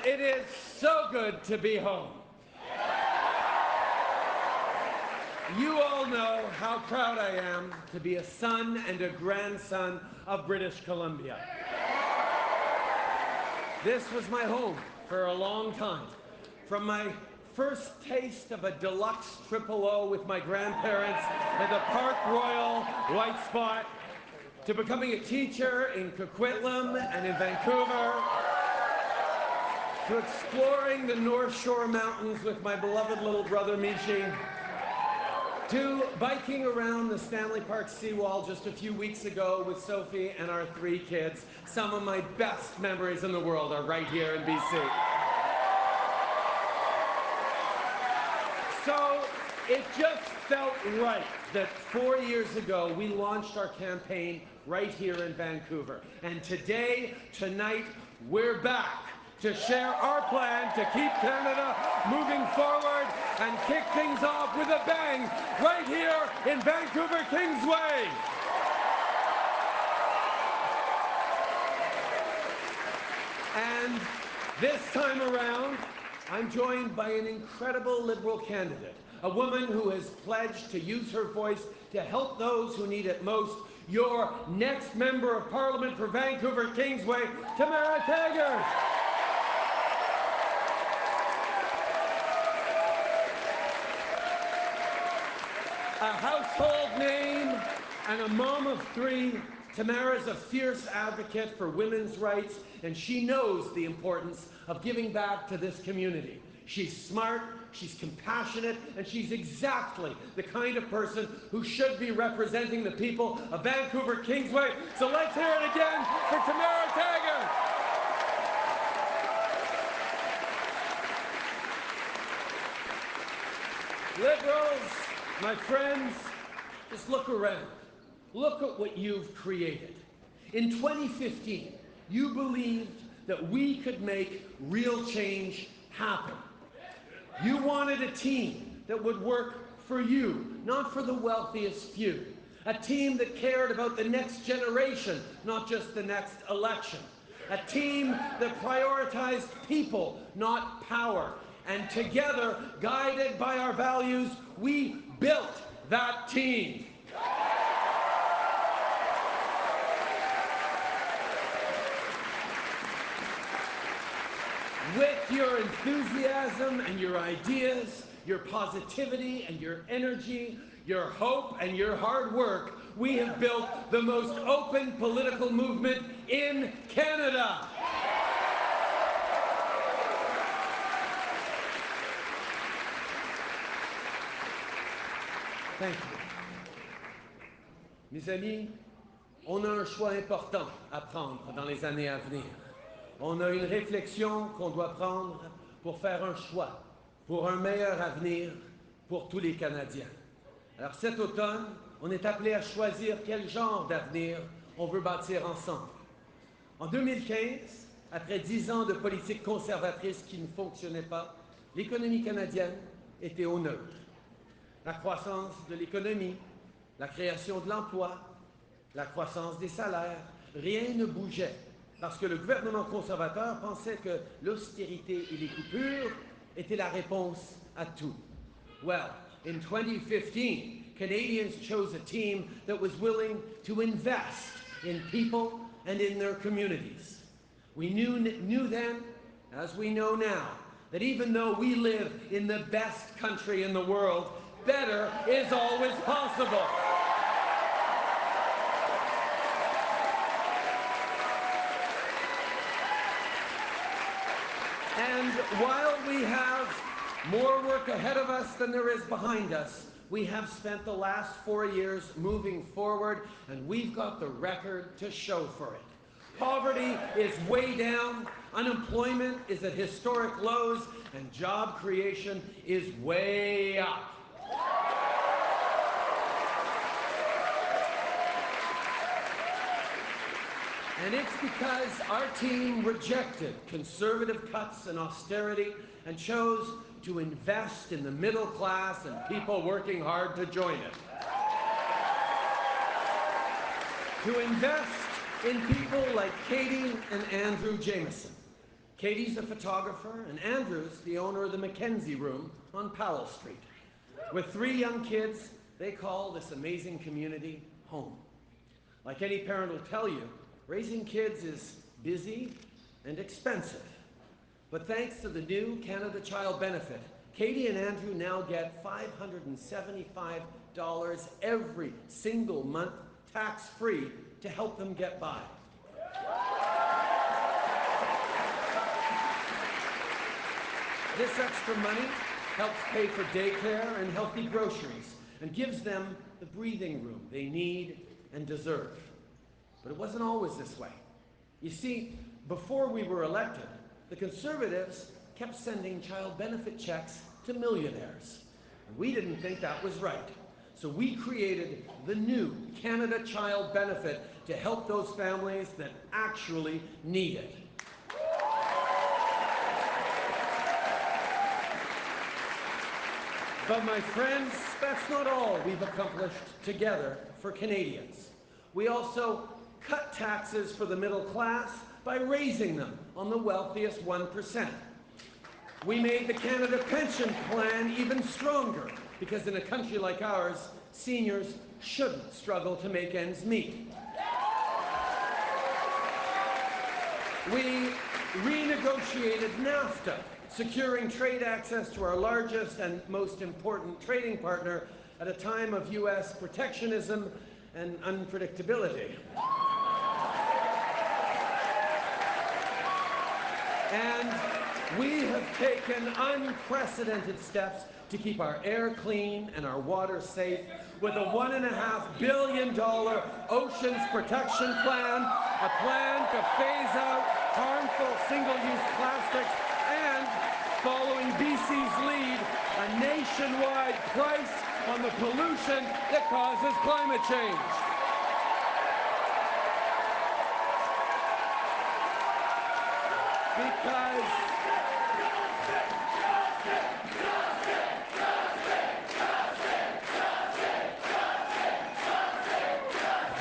it is so good to be home. You all know how proud I am to be a son and a grandson of British Columbia. This was my home for a long time. From my first taste of a deluxe triple O with my grandparents at the Park Royal White Spot, to becoming a teacher in Coquitlam and in Vancouver, to exploring the North Shore Mountains with my beloved little brother Michi, to biking around the Stanley Park seawall just a few weeks ago with Sophie and our 3 kids. Some of my best memories in the world are right here in BC. So it just felt right that 4 years ago we launched our campaign right here in Vancouver. And today, tonight, we're back to share our plan to keep Canada moving forward and kick things off with a bang right here in Vancouver Kingsway. And this time around, I'm joined by an incredible Liberal candidate, a woman who has pledged to use her voice to help those who need it most. Your next Member of Parliament for Vancouver Kingsway, Tamara Taggart. A household name and a mom of 3, Tamara's a fierce advocate for women's rights, and she knows the importance of giving back to this community. She's smart, she's compassionate, and she's exactly the kind of person who should be representing the people of Vancouver Kingsway. So let's hear it again for Tamara Taggart. Liberals, my friends, just look around. Look at what you've created. In 2015, you believed that we could make real change happen. You wanted a team that would work for you, not for the wealthiest few. A team that cared about the next generation, not just the next election. A team that prioritized people, not power. And together, guided by our values, we built that team. With your enthusiasm and your ideas, your positivity and your energy, your hope and your hard work, we have built the most open political movement in Canada. Thank you. Mes amis, on a un choix important à prendre dans les années à venir. On a une réflexion qu'on doit prendre pour faire un choix, pour un meilleur avenir pour tous les Canadiens. Alors cet automne, on est appelé à choisir quel genre d'avenir on veut bâtir ensemble. En 2015, après 10 ans de politique conservatrice qui ne fonctionnait pas, l'économie canadienne était au neutre. La croissance de l'économie, la création de l'emploi, la croissance des salaires, rien ne bougeait parce que le gouvernement conservateur pensait que l'austérité et les coupures étaient la réponse à tout. Well, in 2015, Canadians chose a team that was willing to invest in people and in their communities. We knew then, as we know now, that even though we live in the best country in the world, better is always possible. And while we have more work ahead of us than there is behind us, we have spent the last 4 years moving forward, and we've got the record to show for it. Poverty is way down, unemployment is at historic lows, and job creation is way up. And it's because our team rejected conservative cuts and austerity and chose to invest in the middle class and people working hard to join it. To invest in people like Katie and Andrew Jameson. Katie's a photographer, and Andrew's the owner of the Mackenzie Room on Powell Street. With 3 young kids, they call this amazing community home. Like any parent will tell you, raising kids is busy and expensive. But thanks to the new Canada Child Benefit, Katie and Andrew now get $575 every single month, tax-free, to help them get by. This extra money helps pay for daycare and healthy groceries and gives them the breathing room they need and deserve. But it wasn't always this way. You see, before we were elected, the Conservatives kept sending child benefit checks to millionaires. And we didn't think that was right. So we created the new Canada Child Benefit to help those families that actually need it. But my friends, that's not all we've accomplished together for Canadians. We also cut taxes for the middle class by raising them on the wealthiest 1%. We made the Canada Pension Plan even stronger because in a country like ours, seniors shouldn't struggle to make ends meet. We renegotiated NAFTA, securing trade access to our largest and most important trading partner at a time of U.S. protectionism and unpredictability. And we have taken unprecedented steps to keep our air clean and our water safe with a $1.5 billion Oceans Protection Plan, a plan to phase out harmful single-use plastics, and, following BC's lead, a nationwide price on the pollution that causes climate change.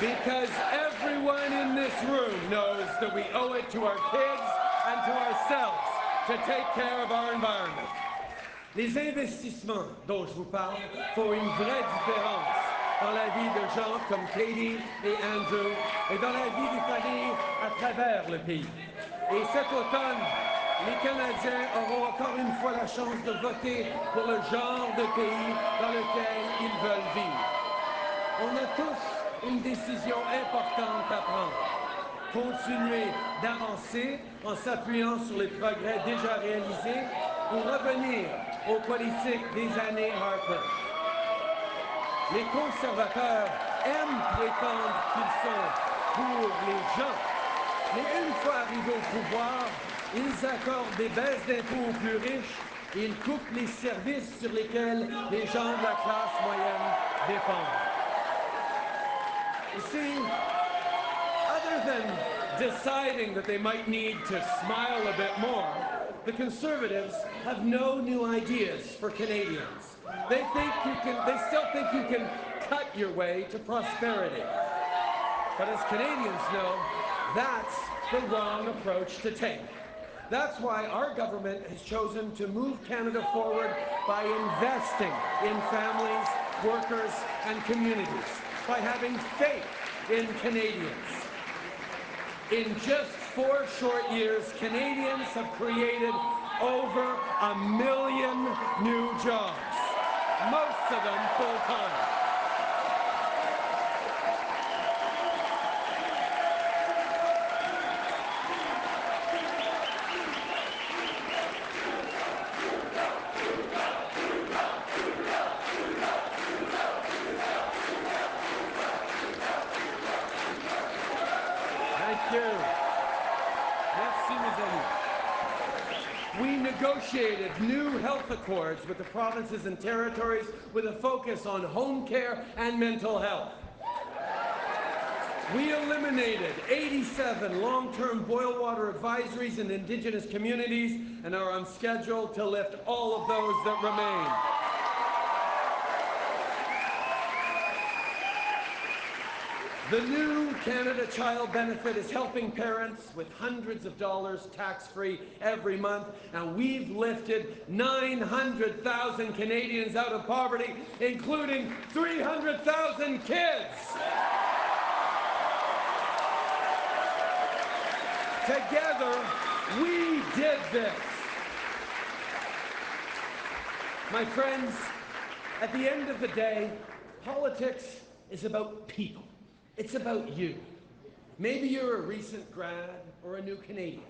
Because everyone in this room knows that we owe it to our kids and to ourselves to take care of our environment. Les investissements dont je vous parle font une vraie différence dans la vie de gens comme Katie et Andrew et dans la vie des familles à travers le pays. Et cet automne, les Canadiens auront encore une fois la chance de voter pour le genre de pays dans lequel ils veulent vivre. On a tous une décision importante à prendre. Continuer d'avancer en s'appuyant sur les progrès déjà réalisés ou revenir aux politiques des années Harper. Les conservateurs aiment prétendre qu'ils sont pour les gens, mais une fois arrivés au pouvoir, ils accordent des baisses d'impôts aux plus riches et ils coupent les services sur lesquels les gens de la classe moyenne dépendent. You see, other than deciding that they might need to smile a bit more, the Conservatives have no new ideas for Canadians. They still think you can cut your way to prosperity. But as Canadians know, that's the wrong approach to take. That's why our government has chosen to move Canada forward by investing in families, workers, and communities, by having faith in Canadians. In just 4 short years, Canadians have created over 1 million new jobs, most of them full-time. We negotiated new health accords with the provinces and territories with a focus on home care and mental health. We eliminated 87 long-term boil water advisories in Indigenous communities and are on schedule to lift all of those that remain. The new Canada Child Benefit is helping parents with hundreds of dollars tax-free every month, and we've lifted 900,000 Canadians out of poverty, including 300,000 kids. Together, we did this. My friends, at the end of the day, politics is about people. It's about you. Maybe you're a recent grad or a new Canadian,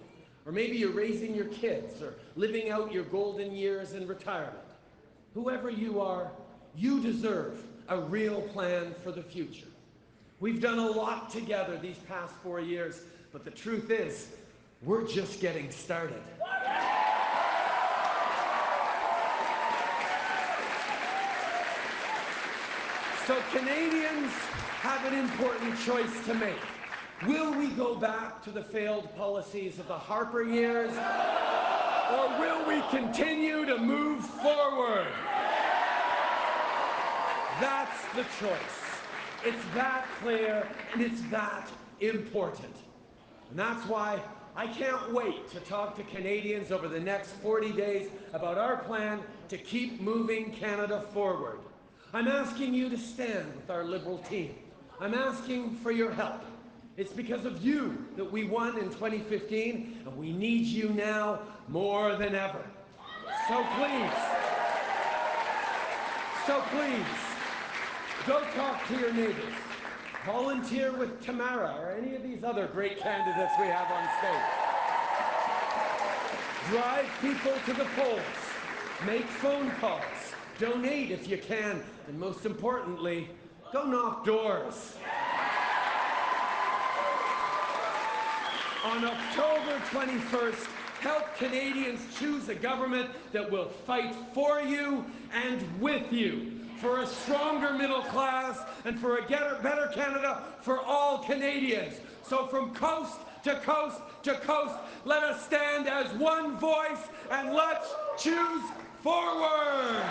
or maybe you're raising your kids or living out your golden years in retirement. Whoever you are, you deserve a real plan for the future. We've done a lot together these past 4 years, but the truth is, we're just getting started. So Canadians have an important choice to make. Will we go back to the failed policies of the Harper years, or will we continue to move forward? That's the choice. It's that clear, and it's that important. And that's why I can't wait to talk to Canadians over the next 40 days about our plan to keep moving Canada forward. I'm asking you to stand with our Liberal team. I'm asking for your help. It's because of you that we won in 2015, and we need you now more than ever. So please, go talk to your neighbors. Volunteer with Tamara or any of these other great candidates we have on stage. Drive people to the polls. Make phone calls. Donate if you can. And most importantly, go knock doors. On October 21st, help Canadians choose a government that will fight for you and with you, for a stronger middle class and for a better Canada for all Canadians. So from coast to coast to coast, let us stand as one voice and let's choose forward.